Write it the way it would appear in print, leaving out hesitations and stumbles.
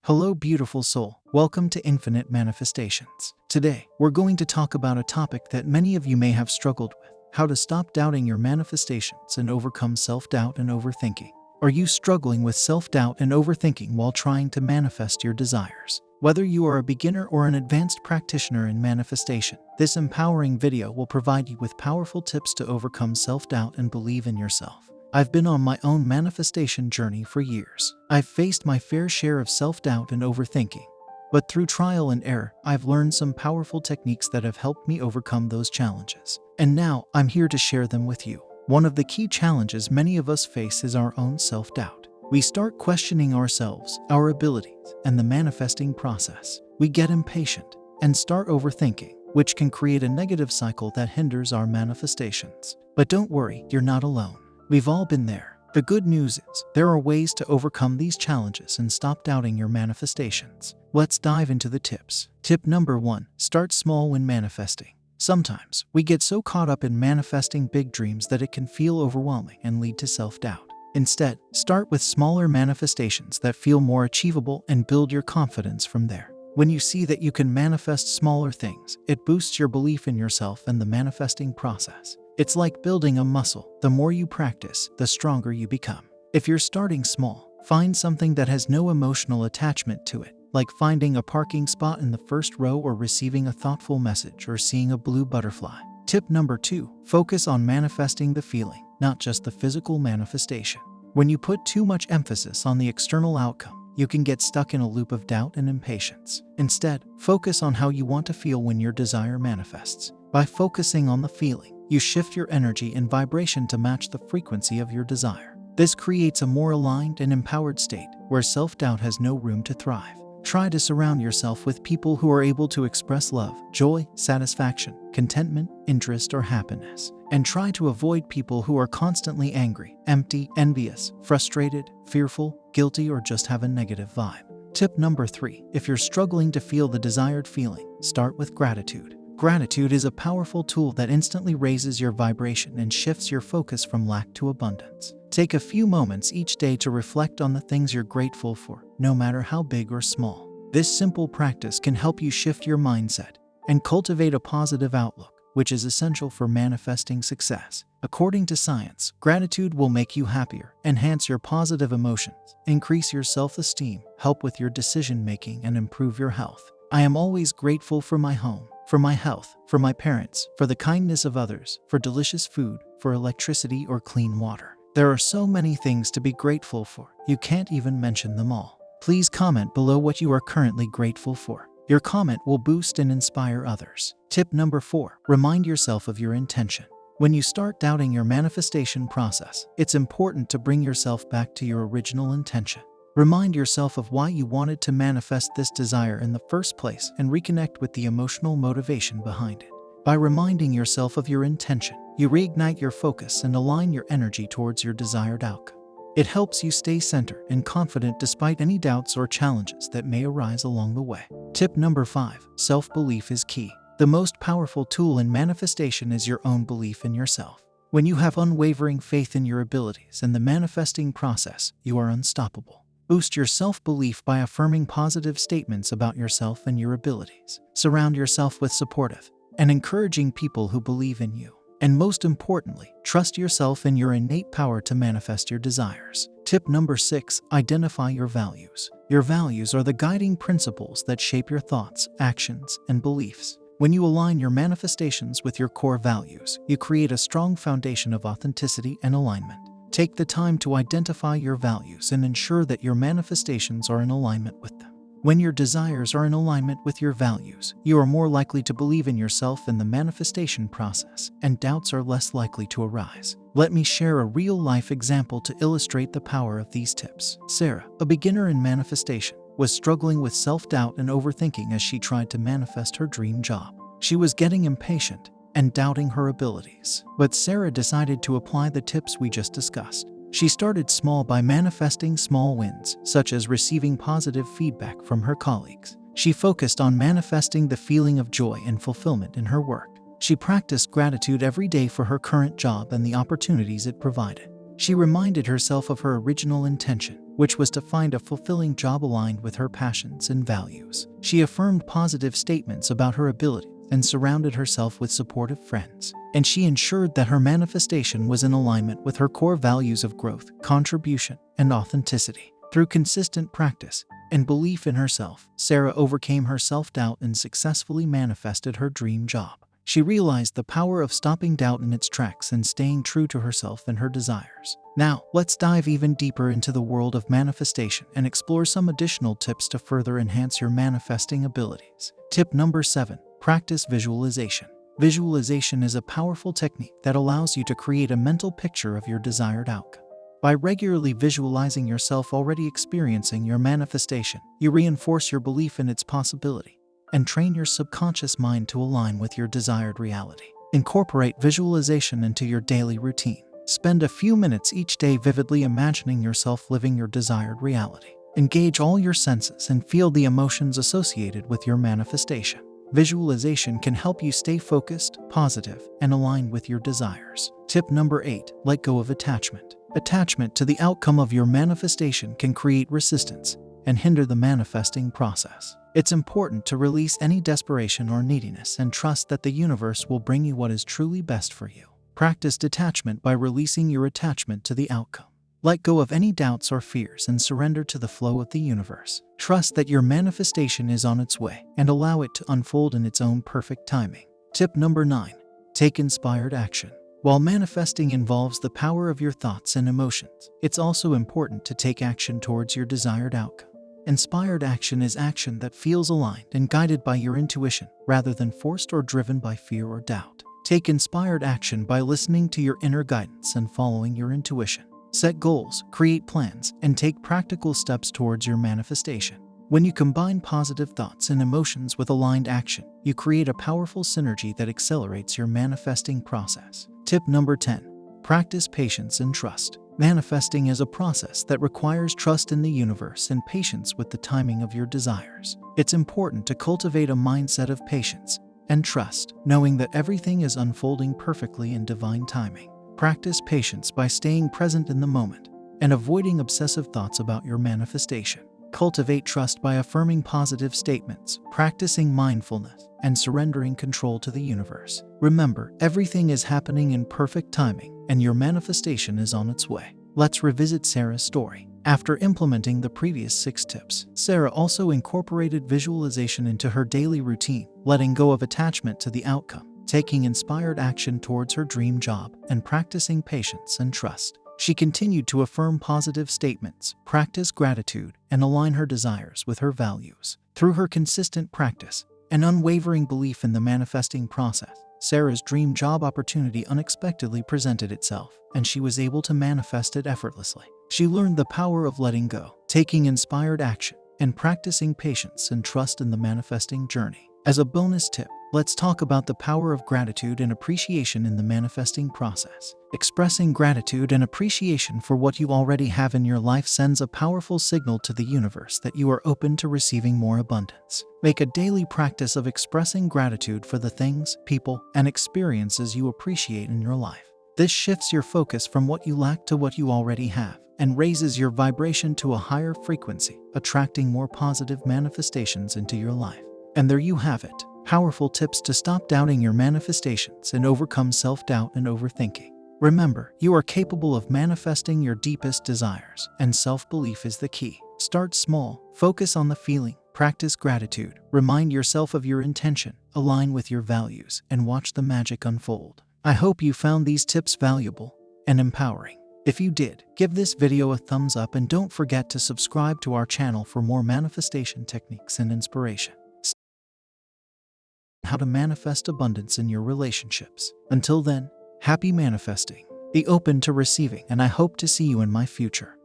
Hello, beautiful soul. Welcome to Infinite Manifestations. Today, we're going to talk about a topic that many of you may have struggled with: how to stop doubting your manifestations and overcome self-doubt and overthinking. Are you struggling with self-doubt and overthinking while trying to manifest your desires? Whether you are a beginner or an advanced practitioner in manifestation, this empowering video will provide you with powerful tips to overcome self-doubt and believe in yourself. I've been on my own manifestation journey for years. I've faced my fair share of self-doubt and overthinking. But through trial and error, I've learned some powerful techniques that have helped me overcome those challenges. And now, I'm here to share them with you. One of the key challenges many of us face is our own self-doubt. We start questioning ourselves, our abilities, and the manifesting process. We get impatient and start overthinking, which can create a negative cycle that hinders our manifestations. But don't worry, you're not alone. We've all been there. The good news is, there are ways to overcome these challenges and stop doubting your manifestations. Let's dive into the tips. Tip number 1, start small when manifesting. Sometimes, we get so caught up in manifesting big dreams that it can feel overwhelming and lead to self-doubt. Instead, start with smaller manifestations that feel more achievable and build your confidence from there. When you see that you can manifest smaller things, it boosts your belief in yourself and the manifesting process. It's like building a muscle. The more you practice, the stronger you become. If you're starting small, find something that has no emotional attachment to it, like finding a parking spot in the first row or receiving a thoughtful message or seeing a blue butterfly. Tip number 2, focus on manifesting the feeling, not just the physical manifestation. When you put too much emphasis on the external outcome, you can get stuck in a loop of doubt and impatience. Instead, focus on how you want to feel when your desire manifests. By focusing on the feeling, you shift your energy and vibration to match the frequency of your desire. This creates a more aligned and empowered state where self-doubt has no room to thrive. Try to surround yourself with people who are able to express love, joy, satisfaction, contentment, interest, or happiness. And try to avoid people who are constantly angry, empty, envious, frustrated, fearful, guilty, or just have a negative vibe. Tip number 3, if you're struggling to feel the desired feeling, start with gratitude. Gratitude is a powerful tool that instantly raises your vibration and shifts your focus from lack to abundance. Take a few moments each day to reflect on the things you're grateful for, no matter how big or small. This simple practice can help you shift your mindset and cultivate a positive outlook, which is essential for manifesting success. According to science, gratitude will make you happier, enhance your positive emotions, increase your self-esteem, help with your decision-making, and improve your health. I am always grateful for my home, for my health, for my parents, for the kindness of others, for delicious food, for electricity or clean water. There are so many things to be grateful for, you can't even mention them all. Please comment below what you are currently grateful for. Your comment will boost and inspire others. Tip number 4, remind yourself of your intention. When you start doubting your manifestation process, it's important to bring yourself back to your original intention. Remind yourself of why you wanted to manifest this desire in the first place and reconnect with the emotional motivation behind it. By reminding yourself of your intention, you reignite your focus and align your energy towards your desired outcome. It helps you stay centered and confident despite any doubts or challenges that may arise along the way. Tip number 5, self-belief is key. The most powerful tool in manifestation is your own belief in yourself. When you have unwavering faith in your abilities and the manifesting process, you are unstoppable. Boost your self-belief by affirming positive statements about yourself and your abilities. Surround yourself with supportive and encouraging people who believe in you. And most importantly, trust yourself and your innate power to manifest your desires. Tip number 6, identify your values. Your values are the guiding principles that shape your thoughts, actions, and beliefs. When you align your manifestations with your core values, you create a strong foundation of authenticity and alignment. Take the time to identify your values and ensure that your manifestations are in alignment with them. When your desires are in alignment with your values, you are more likely to believe in yourself and the manifestation process, and doubts are less likely to arise. Let me share a real-life example to illustrate the power of these tips. Sarah, a beginner in manifestation, was struggling with self-doubt and overthinking as she tried to manifest her dream job. She was getting impatient and doubting her abilities. But Sarah decided to apply the tips we just discussed. She started small by manifesting small wins, such as receiving positive feedback from her colleagues. She focused on manifesting the feeling of joy and fulfillment in her work. She practiced gratitude every day for her current job and the opportunities it provided. She reminded herself of her original intention, which was to find a fulfilling job aligned with her passions and values. She affirmed positive statements about her ability and surrounded herself with supportive friends. And she ensured that her manifestation was in alignment with her core values of growth, contribution, and authenticity. Through consistent practice and belief in herself, Sarah overcame her self-doubt and successfully manifested her dream job. She realized the power of stopping doubt in its tracks and staying true to herself and her desires. Now, let's dive even deeper into the world of manifestation and explore some additional tips to further enhance your manifesting abilities. Tip number 7. Practice visualization. Visualization is a powerful technique that allows you to create a mental picture of your desired outcome. By regularly visualizing yourself already experiencing your manifestation, you reinforce your belief in its possibility and train your subconscious mind to align with your desired reality. Incorporate visualization into your daily routine. Spend a few minutes each day vividly imagining yourself living your desired reality. Engage all your senses and feel the emotions associated with your manifestation. Visualization can help you stay focused, positive, and aligned with your desires. Tip number 8. Let go of attachment. Attachment to the outcome of your manifestation can create resistance and hinder the manifesting process. It's important to release any desperation or neediness and trust that the universe will bring you what is truly best for you. Practice detachment by releasing your attachment to the outcome. Let go of any doubts or fears and surrender to the flow of the universe. Trust that your manifestation is on its way and allow it to unfold in its own perfect timing. Tip number 9. Take inspired action. While manifesting involves the power of your thoughts and emotions, it's also important to take action towards your desired outcome. Inspired action is action that feels aligned and guided by your intuition rather than forced or driven by fear or doubt. Take inspired action by listening to your inner guidance and following your intuition. Set goals, create plans, and take practical steps towards your manifestation. When you combine positive thoughts and emotions with aligned action, you create a powerful synergy that accelerates your manifesting process. Tip number 10. Practice patience and trust. Manifesting is a process that requires trust in the universe and patience with the timing of your desires. It's important to cultivate a mindset of patience and trust, knowing that everything is unfolding perfectly in divine timing. Practice patience by staying present in the moment and avoiding obsessive thoughts about your manifestation. Cultivate trust by affirming positive statements, practicing mindfulness, and surrendering control to the universe. Remember, everything is happening in perfect timing, and your manifestation is on its way. Let's revisit Sarah's story. After implementing the previous 6 tips, Sarah also incorporated visualization into her daily routine, letting go of attachment to the outcome, taking inspired action towards her dream job, and practicing patience and trust. She continued to affirm positive statements, practice gratitude, and align her desires with her values. Through her consistent practice and unwavering belief in the manifesting process, Sarah's dream job opportunity unexpectedly presented itself, and she was able to manifest it effortlessly. She learned the power of letting go, taking inspired action, and practicing patience and trust in the manifesting journey. As a bonus tip, let's talk about the power of gratitude and appreciation in the manifesting process. Expressing gratitude and appreciation for what you already have in your life sends a powerful signal to the universe that you are open to receiving more abundance. Make a daily practice of expressing gratitude for the things, people, and experiences you appreciate in your life. This shifts your focus from what you lack to what you already have and raises your vibration to a higher frequency, attracting more positive manifestations into your life. And there you have it. Powerful tips to stop doubting your manifestations and overcome self-doubt and overthinking. Remember, you are capable of manifesting your deepest desires, and self-belief is the key. Start small, focus on the feeling, practice gratitude, remind yourself of your intention, align with your values, and watch the magic unfold. I hope you found these tips valuable and empowering. If you did, give this video a thumbs up and don't forget to subscribe to our channel for more manifestation techniques and inspiration. How to manifest abundance in your relationships. Until then, happy manifesting. Be open to receiving, and I hope to see you in my future.